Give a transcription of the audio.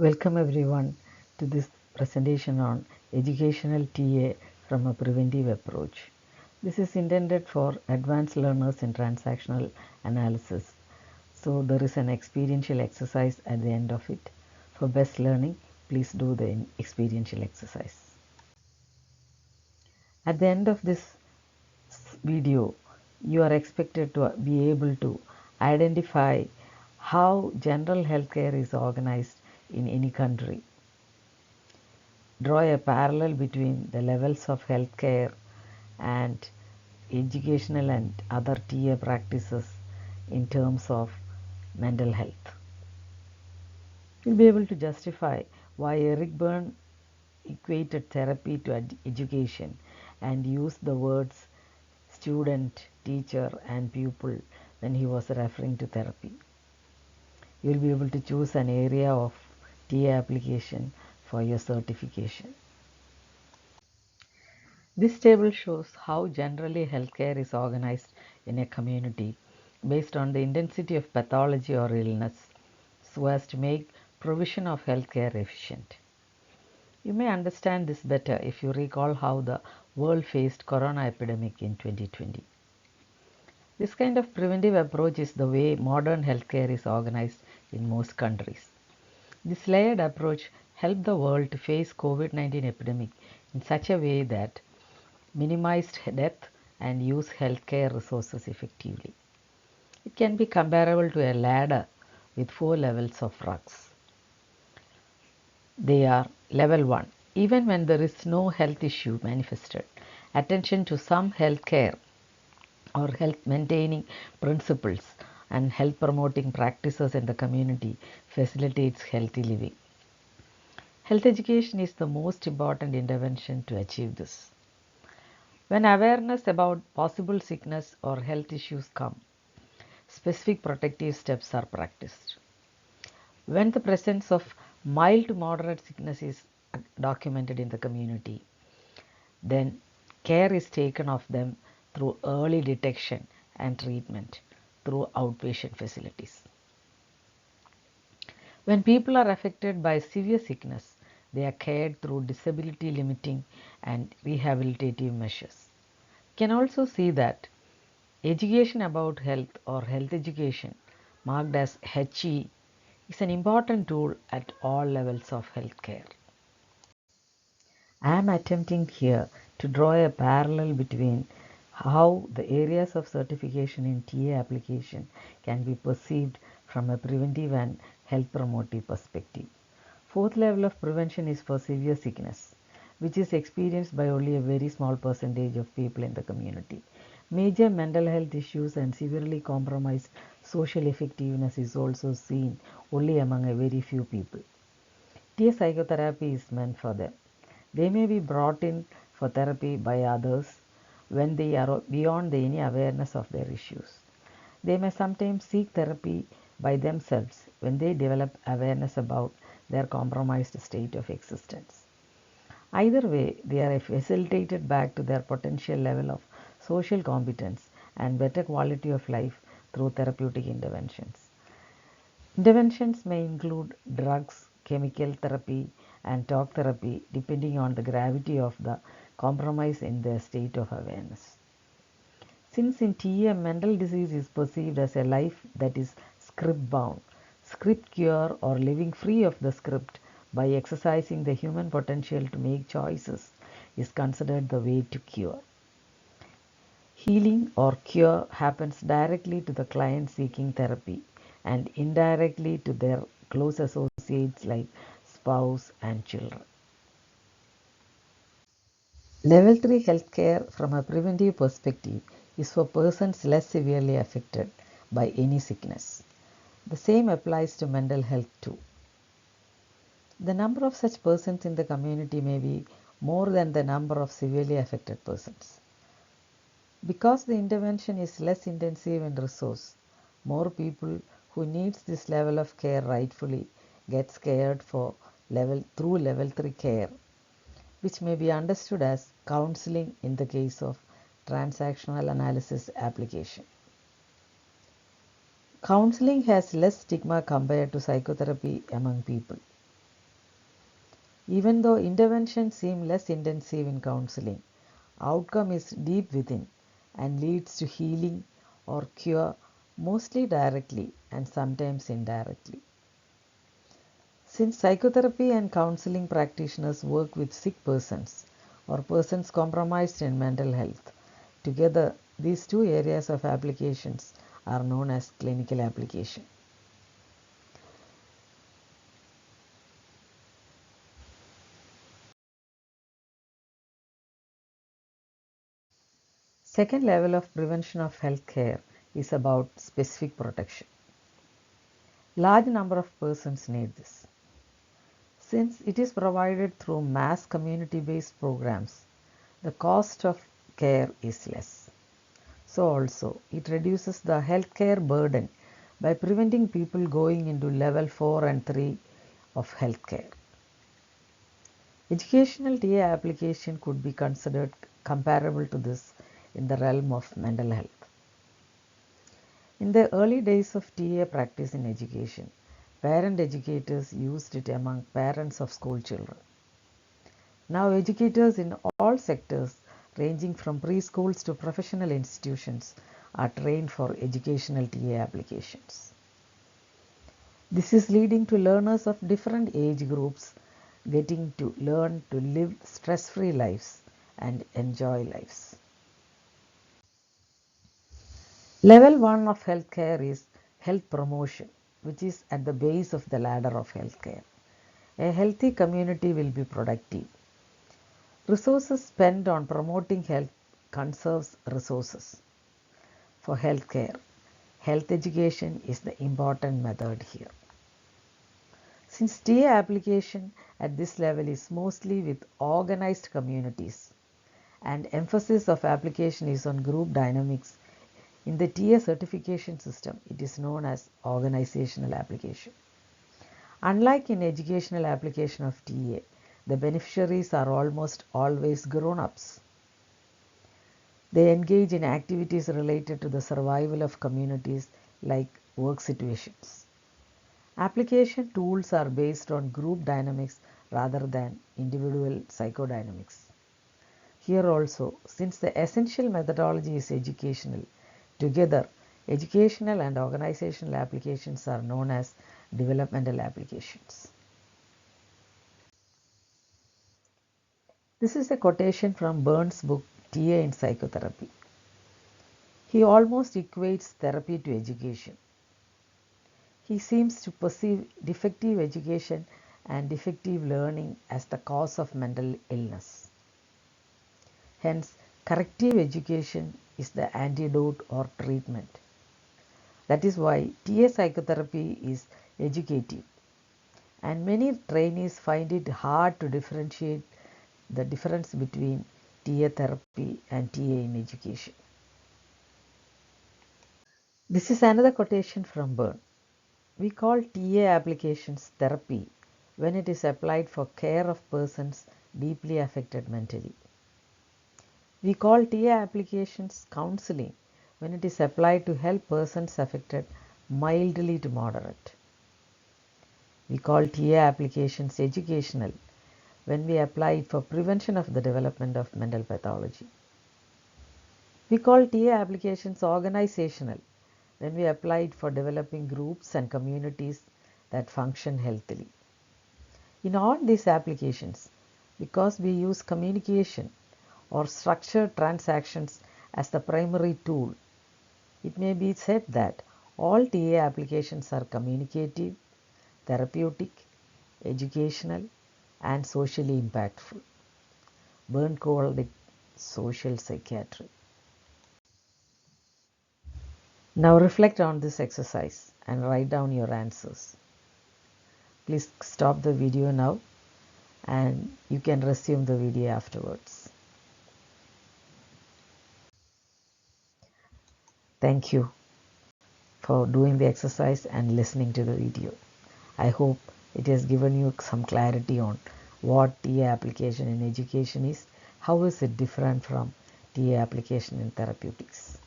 Welcome everyone to this presentation on educational TA from a preventive approach. This is intended for advanced learners in transactional analysis. So there is an experiential exercise at the end of it. For best learning, please do the experiential exercise. At the end of this video, you are expected to be able to identify how general healthcare is organized in any country. Draw a parallel between the levels of healthcare and educational and other TA practices in terms of mental health. You'll be able to justify why Eric Berne equated therapy to education and used the words student, teacher and pupil when he was referring to therapy. You'll be able to choose an area of TA application for your certification. This table shows how generally healthcare is organized in a community based on the intensity of pathology or illness so as to make provision of healthcare efficient. You may understand this better if you recall how the world faced corona epidemic in 2020. This kind of preventive approach is the way modern healthcare is organized in most countries. This layered approach helped the world to face COVID-19 epidemic in such a way that minimized death and used healthcare resources effectively. It can be comparable to a ladder with 4 levels of rungs. They are level 1. Even when there is no health issue manifested, attention to some healthcare or health maintaining principles and health promoting practices in the community facilitates healthy living. Health education is the most important intervention to achieve this. When awareness about possible sickness or health issues come, specific protective steps are practiced. When the presence of mild to moderate sickness is documented in the community, then care is taken of them through early detection and treatment through outpatient facilities. When people are affected by severe sickness, they are cared through disability limiting and rehabilitative measures. You can also see that education about health or health education, marked as HE, is an important tool at all levels of healthcare. I am attempting here to draw a parallel between how the areas of certification in TA application can be perceived from a preventive and health promotive perspective. Fourth level of prevention is for severe sickness, which is experienced by only a very small percentage of people in the community. Major mental health issues and severely compromised social effectiveness is also seen only among a very few people. TA psychotherapy is meant for them. They may be brought in for therapy by others when they are beyond any awareness of their issues. They may sometimes seek therapy by themselves when they develop awareness about their compromised state of existence. Either way, they are facilitated back to their potential level of social competence and better quality of life through therapeutic interventions. Interventions may include drugs, chemical therapy, and talk therapy depending on the gravity of the compromise in their state of awareness. Since in TA mental disease is perceived as a life that is script bound, script cure or living free of the script by exercising the human potential to make choices is considered the way to cure. Healing or cure happens directly to the client seeking therapy and indirectly to their close associates like spouse and children. Level 3 healthcare from a preventive perspective is for persons less severely affected by any sickness. The same applies to mental health too. The number of such persons in the community may be more than the number of severely affected persons. Because the intervention is less intensive in resource, more people who needs this level of care rightfully gets cared for through level 3 care, which may be understood as counseling in the case of transactional analysis application. Counseling has less stigma compared to psychotherapy among people. Even though interventions seem less intensive in counseling, outcome is deep within and leads to healing or cure, mostly directly and sometimes indirectly. Since psychotherapy and counseling practitioners work with sick persons or persons compromised in mental health, together these two areas of applications are known as clinical application. Second level of prevention of healthcare is about specific protection. Large number of persons need this. Since it is provided through mass community-based programs, the cost of care is less. So also, it reduces the healthcare burden by preventing people going into level 4 and 3 of healthcare. Educational TA application could be considered comparable to this in the realm of mental health. In the early days of TA practice in education, parent educators used it among parents of school children. Now educators in all sectors ranging from preschools to professional institutions are trained for educational TA applications. This is leading to learners of different age groups getting to learn to live stress-free lives and enjoy lives. Level 1 of healthcare is health promotion, which is at the base of the ladder of healthcare. A healthy community will be productive. Resources spent on promoting health conserves resources. For healthcare, health education is the important method here. Since TA application at this level is mostly with organized communities and emphasis of application is on group dynamics, in the TA certification system, it is known as organizational application. Unlike in educational application of TA, the beneficiaries are almost always grown-ups. They engage in activities related to the survival of communities like work situations. Application tools are based on group dynamics rather than individual psychodynamics. Here also, since the essential methodology is educational, together educational and organizational applications are known as developmental applications. This is a quotation from Burns' book TA in Psychotherapy. He almost equates therapy to education. He seems to perceive defective education and defective learning as the cause of mental illness. Hence, corrective education is the antidote or treatment. That is why TA psychotherapy is educative, and many trainees find it hard to differentiate the difference between TA therapy and TA in education. This is another quotation from Byrne. We call TA applications therapy when it is applied for care of persons deeply affected mentally. We call TA applications counseling when it is applied to help persons affected mildly to moderate. We call TA applications educational when we apply it for prevention of the development of mental pathology. We call TA applications organizational when we apply it for developing groups and communities that function healthily. In all these applications, because we use communication or structured transactions as the primary tool, it may be said that all TA applications are communicative, therapeutic, educational, and socially impactful. Byrne called it social psychiatry. Now reflect on this exercise and write down your answers. Please stop the video now and you can resume the video afterwards. Thank you for doing the exercise and listening to the video. I hope it has given you some clarity on what TA application in education is, how is it different from TA application in therapeutics.